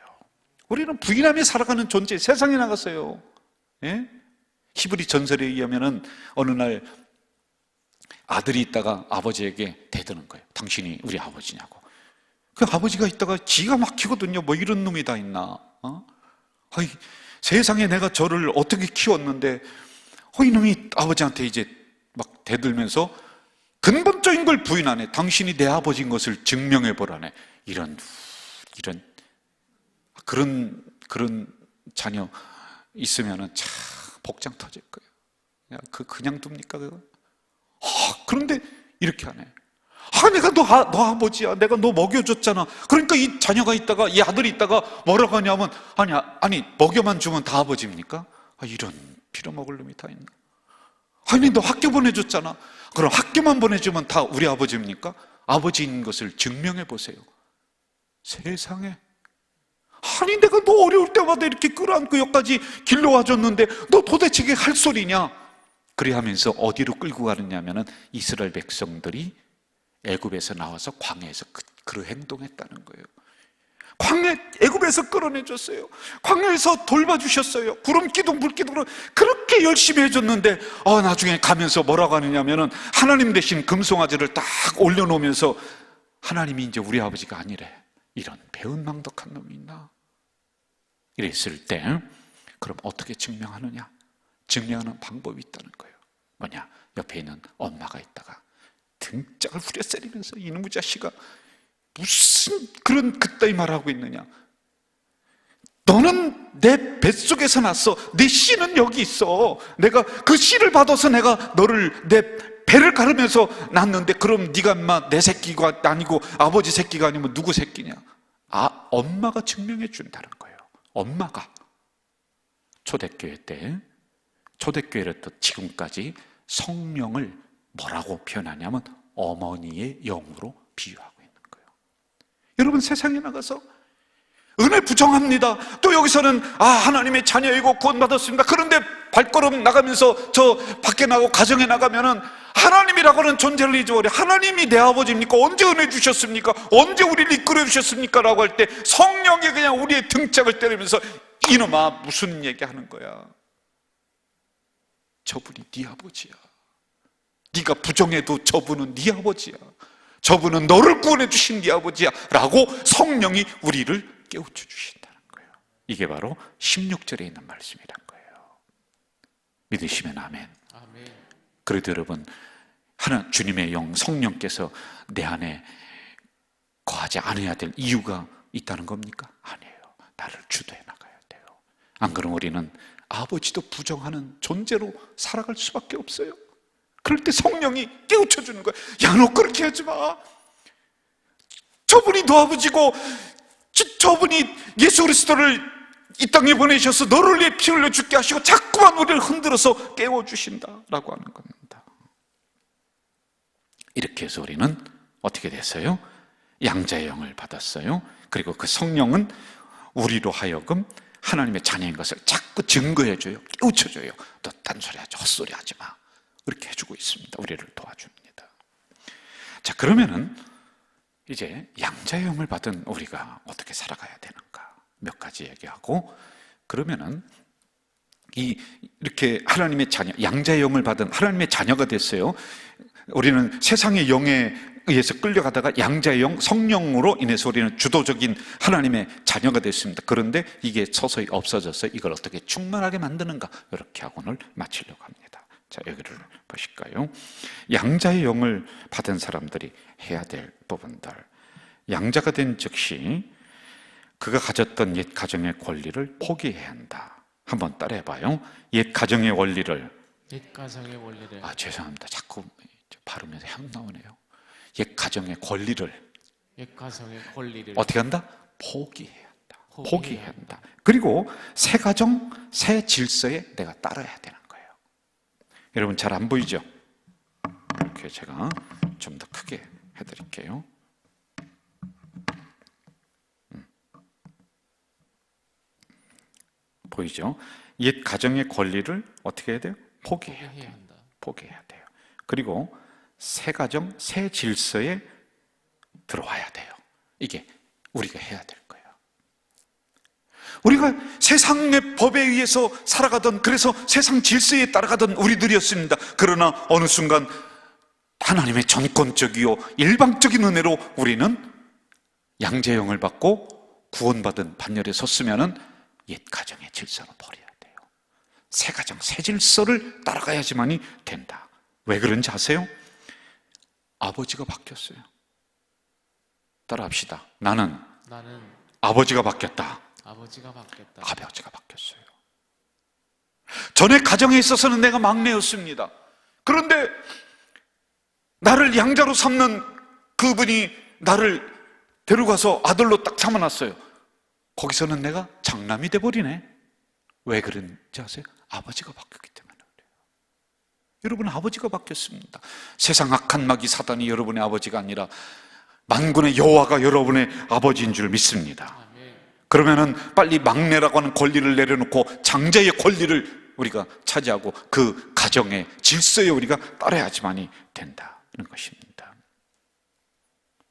우리는 부인하며 살아가는 존재, 세상에 나갔어요. 예? 히브리 전설에 의하면은 어느 날 아들이 있다가 아버지에게 대드는 거예요. 당신이 우리 아버지냐고. 그 아버지가 있다가 기가 막히거든요. 뭐 이런 놈이 다 있나? 아이, 세상에 내가 저를 어떻게 키웠는데 이놈이 아버지한테 이제 막 대들면서 근본적인 걸 부인하네. 당신이 내 아버지인 것을 증명해 보라네. 이런 그런 자녀 있으면은 참 복장 터질 거예요. 그냥 둡니까 그거? 그런데 이렇게 하네. 내가 너 아버지야. 내가 너 먹여줬잖아. 그러니까 이 자녀가 있다가, 이 아들이 있다가 뭐라고 하냐면, 아니 먹여만 주면 다 아버지입니까? 이런 빌어먹을 놈이 다 있나? 아니 너 학교 보내줬잖아. 그럼 학교만 보내주면 다 우리 아버지입니까? 아버지인 것을 증명해 보세요. 세상에. 아니 내가 너 어려울 때마다 이렇게 끌어안고 여기까지 길러와줬는데 너 도대체 이게 할 소리냐? 그래 하면서 어디로 끌고 가느냐면은 이스라엘 백성들이 애굽에서 나와서 광야에서 그런 행동했다는 거예요. 애굽에서 끌어내줬어요. 광야에서 돌봐주셨어요. 구름 기둥 불 기둥으로 그렇게 열심히 해줬는데 나중에 가면서 뭐라고 하느냐면은 하나님 대신 금송아지를 딱 올려놓으면서 하나님이 이제 우리 아버지가 아니래. 이런 배은망덕한 놈이 있나? 이랬을 때 그럼 어떻게 증명하느냐? 증명하는 방법이 있다는 거예요. 뭐냐? 옆에 있는 엄마가 있다가 등짝을 후려세리면서 이놈의 자식아 무슨 그런 그따위 말하고 있느냐? 너는 내 뱃속에서 났어. 내 씨는 여기 있어. 내가 그 씨를 받아서 내가 너를 내 배를 가르면서 낳는데 그럼 네가 인마 내 새끼가 아니고 아버지 새끼가 아니면 누구 새끼냐? 엄마가 증명해 준다는 거예요. 엄마가. 초대교회 때, 초대교회를 또 지금까지 성령을 뭐라고 표현하냐면 어머니의 영으로 비유하고 있는 거예요. 여러분 세상에 나가서 은혜 부정합니다. 또 여기서는 하나님의 자녀이고 구원받았습니다. 그런데 발걸음 나가면서 저 밖에 나가고 가정에 나가면은 하나님이라고는 존재를 잊어버려. 하나님이 내 아버지입니까? 언제 은혜 주셨습니까? 언제 우리를 이끌어 주셨습니까? 라고 할 때 성령이 그냥 우리의 등짝을 때리면서 이놈아 무슨 얘기하는 거야? 저분이 네 아버지야. 네가 부정해도 저분은 네 아버지야. 저분은 너를 구원해 주신 네 아버지야 라고 성령이 우리를 깨우쳐 주신다는 거예요. 이게 바로 16절에 있는 말씀이란 거예요. 믿으시면 아멘. 아멘. 그래도 여러분 주님의 영 성령께서 내 안에 거하지 않아야 될 이유가 있다는 겁니까? 아니에요. 나를 주도해 나가야 돼요. 안 그러면 우리는 아버지도 부정하는 존재로 살아갈 수밖에 없어요. 그럴 때 성령이 깨우쳐 주는 거예요. 야, 너 그렇게 하지 마. 저분이 너 아버지고 저분이 예수 그리스도를 이 땅에 보내셔서 너를 위해 피 흘려 죽게 하시고 자꾸만 우리를 흔들어서 깨워주신다라고 하는 겁니다. 이렇게 해서 우리는 어떻게 됐어요? 양자의 영을 받았어요. 그리고 그 성령은 우리로 하여금 하나님의 자녀인 것을 자꾸 증거해줘요. 깨우쳐줘요. 너 딴소리 하지, 헛소리 하지 마. 그렇게 해주고 있습니다. 우리를 도와줍니다. 자, 그러면은 이제 양자의 영을 받은 우리가 어떻게 살아가야 되는가 몇 가지 얘기하고, 그러면은 이렇게 하나님의 자녀, 양자의 영을 받은 하나님의 자녀가 됐어요. 우리는 세상의 영에 의해서 끌려가다가 양자의 영, 성령으로 인해서 우리는 주도적인 하나님의 자녀가 됐습니다. 그런데 이게 서서히 없어져서 이걸 어떻게 충만하게 만드는가, 이렇게 하고 오늘 마치려고 합니다. 자, 여기를 보실까요? 양자의 영을 받은 사람들이 해야 될 부분들. 양자가 된 즉시 그가 가졌던 옛 가정의 권리를 포기해야 한다. 한번 따라해봐요. 옛 가정의 원리를. 옛 가정의 원리를. 죄송합니다. 자꾸 발음에서 향 나오네요. 옛 가정의 권리를. 옛 가정의 권리를 어떻게 한다? 포기해야 한다. 포기해야 한다. 그리고 새 가정, 새 질서에 내가 따라야 되는 거예요. 여러분 잘 안 보이죠? 이렇게 제가 좀 더 크게 해드릴게요. 보이죠? 옛 가정의 권리를 어떻게 해야 돼요? 포기해야 한다. 포기해야 돼요. 그리고 새 가정, 새 질서에 들어와야 돼요. 이게 우리가 해야 될 거예요. 우리가 세상의 법에 의해서 살아가던, 그래서 세상 질서에 따라가던 우리들이었습니다. 그러나 어느 순간 하나님의 전권적이요 일방적인 은혜로 우리는 양자의 영을 받고 구원받은 반열에 섰으면은 옛 가정의 질서는 버려야 돼요. 새 가정, 새 질서를 따라가야지만이 된다. 왜 그런지 아세요? 아버지가 바뀌었어요. 따라합시다. 나는 아버지가 바뀌었다. 아버지가 바뀌었다. 아버지가 바뀌었어요. 전에 가정에 있어서는 내가 막내였습니다. 그런데 나를 양자로 삼는 그분이 나를 데려가서 아들로 딱 삼아놨어요. 거기서는 내가 장남이 돼버리네. 왜 그런지 아세요? 아버지가 바뀌었기 때문에 그래요. 여러분, 아버지가 바뀌었습니다. 세상 악한 마귀 사단이 여러분의 아버지가 아니라 만군의 여호와가 여러분의 아버지인 줄 믿습니다. 그러면은 빨리 막내라고 하는 권리를 내려놓고 장자의 권리를 우리가 차지하고 그 가정의 질서에 우리가 따라야지만이 된다는 것입니다.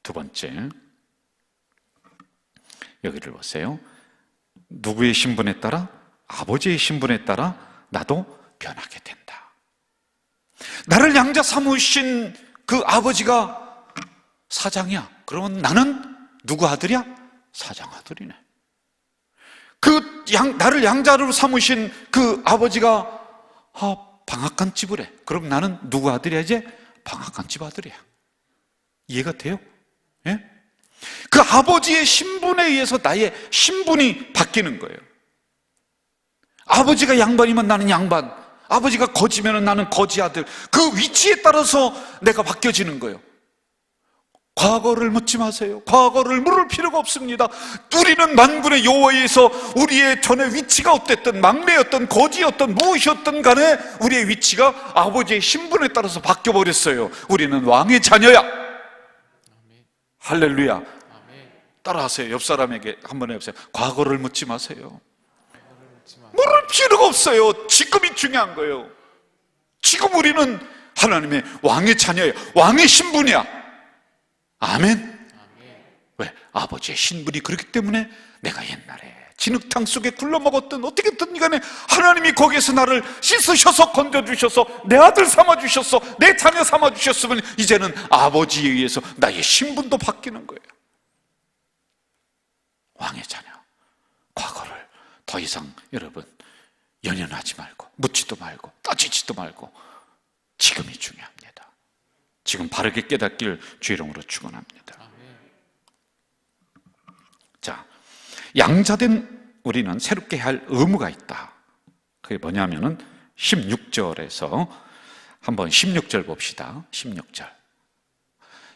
두 번째, 여기를 보세요. 누구의 신분에 따라? 아버지의 신분에 따라 나도 변하게 된다. 나를 양자 삼으신 그 아버지가 사장이야. 그러면 나는 누구 아들이야? 사장 아들이네. 나를 양자로 삼으신 그 아버지가 방앗간 집을 해. 그럼 나는 누구 아들이야? 이제 방앗간 집 아들이야. 이해가 돼요? 예? 그 아버지의 신분에 의해서 나의 신분이 바뀌는 거예요. 아버지가 양반이면 나는 양반, 아버지가 거지면 나는 거지 아들. 그 위치에 따라서 내가 바뀌어지는 거예요. 과거를 묻지 마세요. 과거를 물을 필요가 없습니다. 우리는 만군의 여호와에서 우리의 전에 위치가 어땠든 막내였든 거지였든 무엇이었든 간에 우리의 위치가 아버지의 신분에 따라서 바뀌어버렸어요. 우리는 왕의 자녀야. 아멘. 할렐루야. 아멘. 따라하세요. 옆 사람에게 한번 해보세요. 과거를 묻지 마세요. 물을 필요가 없어요. 지금이 중요한 거예요. 지금 우리는 하나님의 왕의 자녀예요. 왕의 신분이야. 아멘. 왜? 아버지의 신분이 그렇기 때문에 내가 옛날에 진흙탕 속에 굴러먹었던 어떻게든 간에 하나님이 거기에서 나를 씻으셔서 건져주셔서 내 아들 삼아주셔서 내 자녀 삼아주셨으면 이제는 아버지에 의해서 나의 신분도 바뀌는 거예요. 왕의 자녀. 과거를 더 이상 여러분 연연하지 말고 묻지도 말고 따지지도 말고 지금이 중요합니다. 지금 바르게 깨닫길 주의 이름으로 축원합니다. 자, 양자된 우리는 새롭게 할 의무가 있다. 그게 뭐냐면은 16절에서 한번 16절 봅시다. 16절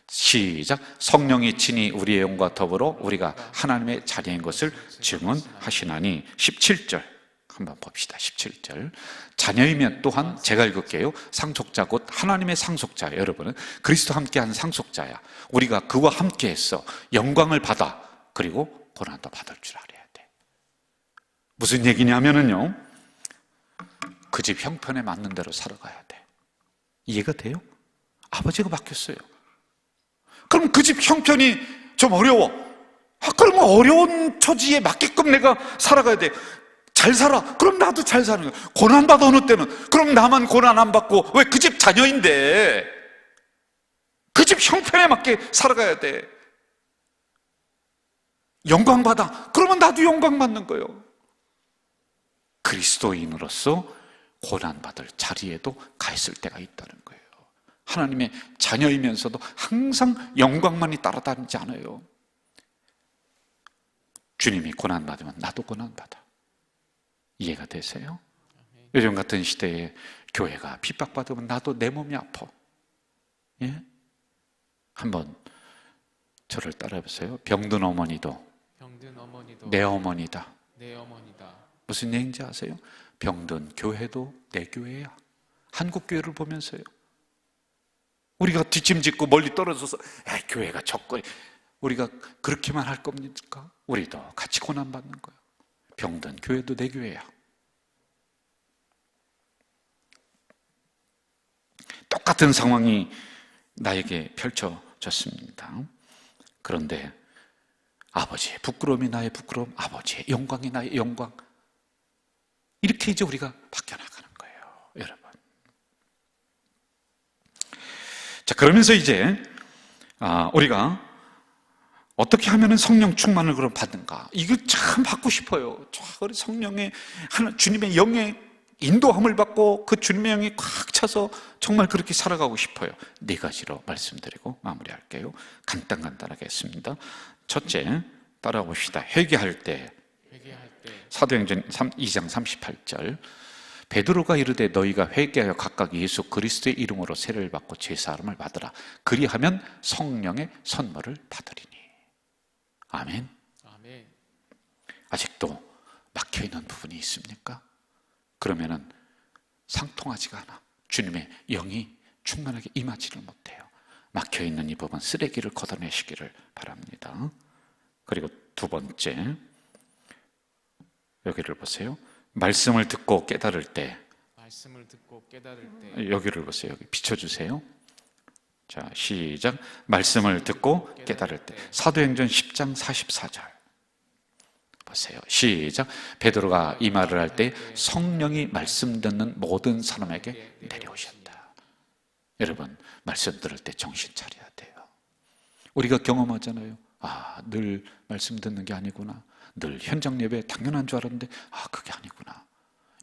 시작. 성령이 친히 우리의 영과 더불어 우리가 하나님의 자녀인 것을 증언하시나니. 17절 한번 봅시다. 17절 자녀이면 또한 제가 읽을게요. 상속자 곧 하나님의 상속자. 여러분은 그리스도 함께한 상속자야. 우리가 그와 함께해서 영광을 받아 그리고 고난도 받을 줄 알아야 돼. 무슨 얘기냐면은요, 그 집 형편에 맞는 대로 살아가야 돼. 이해가 돼요? 아버지가 바뀌었어요. 그럼 그 집 형편이 좀 어려워. 그러면 어려운 처지에 맞게끔 내가 살아가야 돼. 잘 살아. 그럼 나도 잘 사는 거야. 고난받아 어느 때는. 그럼 나만 고난 안 받고. 왜? 그 집 자녀인데 그 집 형편에 맞게 살아가야 돼. 영광받아. 그러면 나도 영광받는 거예요. 그리스도인으로서 고난받을 자리에도 가 있을 때가 있다는 거예요. 하나님의 자녀이면서도 항상 영광만이 따라다니지 않아요. 주님이 고난받으면 나도 고난받아. 이해가 되세요? 요즘 같은 시대에 교회가 핍박받으면 나도 내 몸이 아파. 예? 한번 저를 따라해보세요. 병든 어머니도 내 어머니다. 무슨 얘기인지 아세요? 병든 교회도 내 교회야. 한국 교회를 보면서요. 우리가 뒷짐짓고 멀리 떨어져서 교회가 적거리, 우리가 그렇게만 할 겁니까? 우리도 같이 고난받는 거예요. 병든 교회도 내 교회야. 똑같은 상황이 나에게 펼쳐졌습니다. 그런데 아버지의 부끄러움이 나의 부끄러움, 아버지의 영광이 나의 영광, 이렇게 이제 우리가 바뀌어나가는 거예요, 여러분. 자, 그러면서 이제 우리가 어떻게 하면 성령 충만을 그럼 받는가? 이거 참 받고 싶어요. 우리 성령의 주님의 영의 인도함을 받고 그 주님의 영이 꽉 차서 정말 그렇게 살아가고 싶어요. 4가지로 말씀드리고 마무리할게요. 간단하게 했습니다. 첫째, 따라와 봅시다. 회개할 때. 사도행전 2장 38절 베드로가 이르되 너희가 회개하여 각각 예수 그리스도의 이름으로 세례를 받고 제사함을 받으라. 그리하면 성령의 선물을 받으리니. 아멘. 아직도 막혀있는 부분이 있습니까? 그러면은 상통하지가 않아. 주님의 영이 충만하게 임하지를 못해요. 막혀있는 이 부분, 쓰레기를 걷어내시기를 바랍니다. 그리고 2번째, 여기를 보세요. 말씀을 듣고 깨달을 때. 여기를 보세요. 여기 비춰주세요. 자, 시작. 말씀을 듣고 깨달을 때. 사도행전 10장 44절 보세요. 시작. 베드로가 이 말을 할 때 성령이 말씀 듣는 모든 사람에게 내려오셨다. 여러분, 말씀 들을 때 정신 차려야 돼요. 우리가 경험하잖아요. 늘 말씀 듣는 게 아니구나. 늘 현장 예배 당연한 줄 알았는데 그게 아니구나.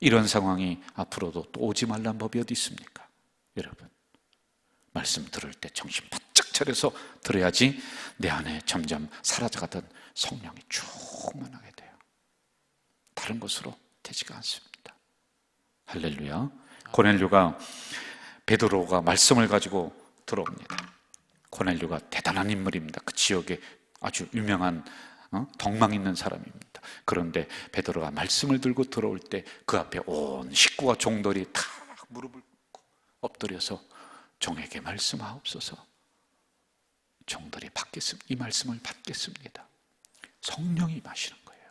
이런 상황이 앞으로도 또 오지 말란 법이 어디 있습니까? 여러분, 말씀 들을 때 정신 바짝 차려서 들어야지 내 안에 점점 사라져가던 성령이 충만하게 돼요. 다른 것으로 되지가 않습니다. 할렐루야. 고넬료가, 베드로가 말씀을 가지고 들어옵니다. 고넬료가 대단한 인물입니다. 그 지역에 아주 유명한 덕망 있는 사람입니다. 그런데 베드로가 말씀을 들고 들어올 때 그 앞에 온 식구와 종들이 다 무릎을 꿇고 엎드려서 종에게 말씀하옵소서. 종들이 받겠습니다. 이 말씀을 받겠습니다. 성령이 마시는 거예요.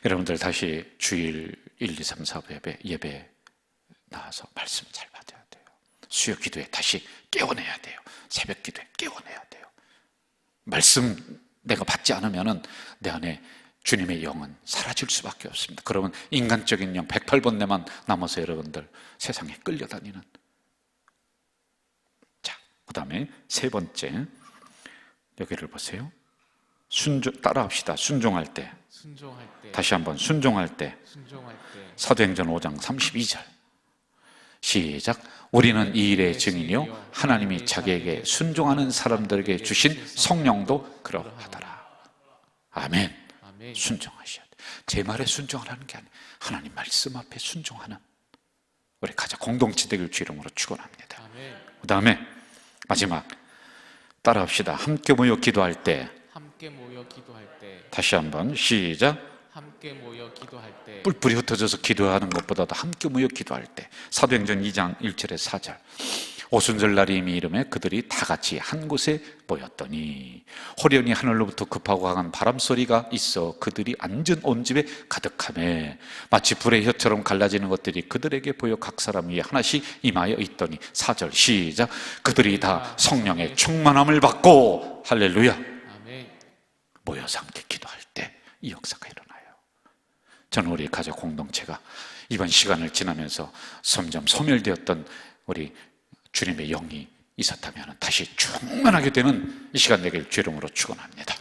여러분들 다시 주일 1, 2, 3, 4 예배 나와서 말씀 잘 받아야 돼요. 수요 기도에 다시 깨워내야 돼요. 새벽 기도에 깨워내야 돼요. 말씀 내가 받지 않으면 내 안에 주님의 영은 사라질 수밖에 없습니다. 그러면 인간적인 영 108번뇌만 남아서 여러분들 세상에 끌려다니는. 자, 그 다음에 3번째, 여기를 보세요. 따라합시다. 순종할 때. 다시 한번 순종할 때. 사도행전 5장 32절 시작. 우리는 이 일의 증인이요 하나님이 자기에게 순종하는 사람들에게 주신 성령도 그러하더라. 아멘. 아멘. 순종하셔야 돼요. 제 말에 순종하라는 게 아니에요. 하나님 말씀 앞에 순종하는 우리 가자 공동체 되길 주 이름으로 축원합니다. 아멘. 그 다음에 마지막 따라합시다. 함께 모여 기도할 때, 함께 모여 기도할 때, 다시 한번 시작. 함께 모여 기도할 때, 뿔뿔이 흩어져서 기도하는 것보다도 함께 모여 기도할 때. 사도행전 2장 1절에 4절. 오순절 날이 이미 이름에 그들이 다 같이 한 곳에 모였더니 호련히 하늘로부터 급하고 강한 바람 소리가 있어 그들이 앉은 온 집에 가득하매 마치 불의 혀처럼 갈라지는 것들이 그들에게 보여 각 사람 위에 하나씩 임하여 있더니 4절 시작. 그들이 다 성령의 충만함을 받고 할렐루야. 아멘. 모여서 함께 기도할 때 이 역사가 일어나요. 저는 우리 가족 공동체가 이번 시간을 지나면서 점점 소멸되었던 우리 주님의 영이 있었다면 다시 충만하게 되는 이 시간 되길 주 이름으로 축원합니다.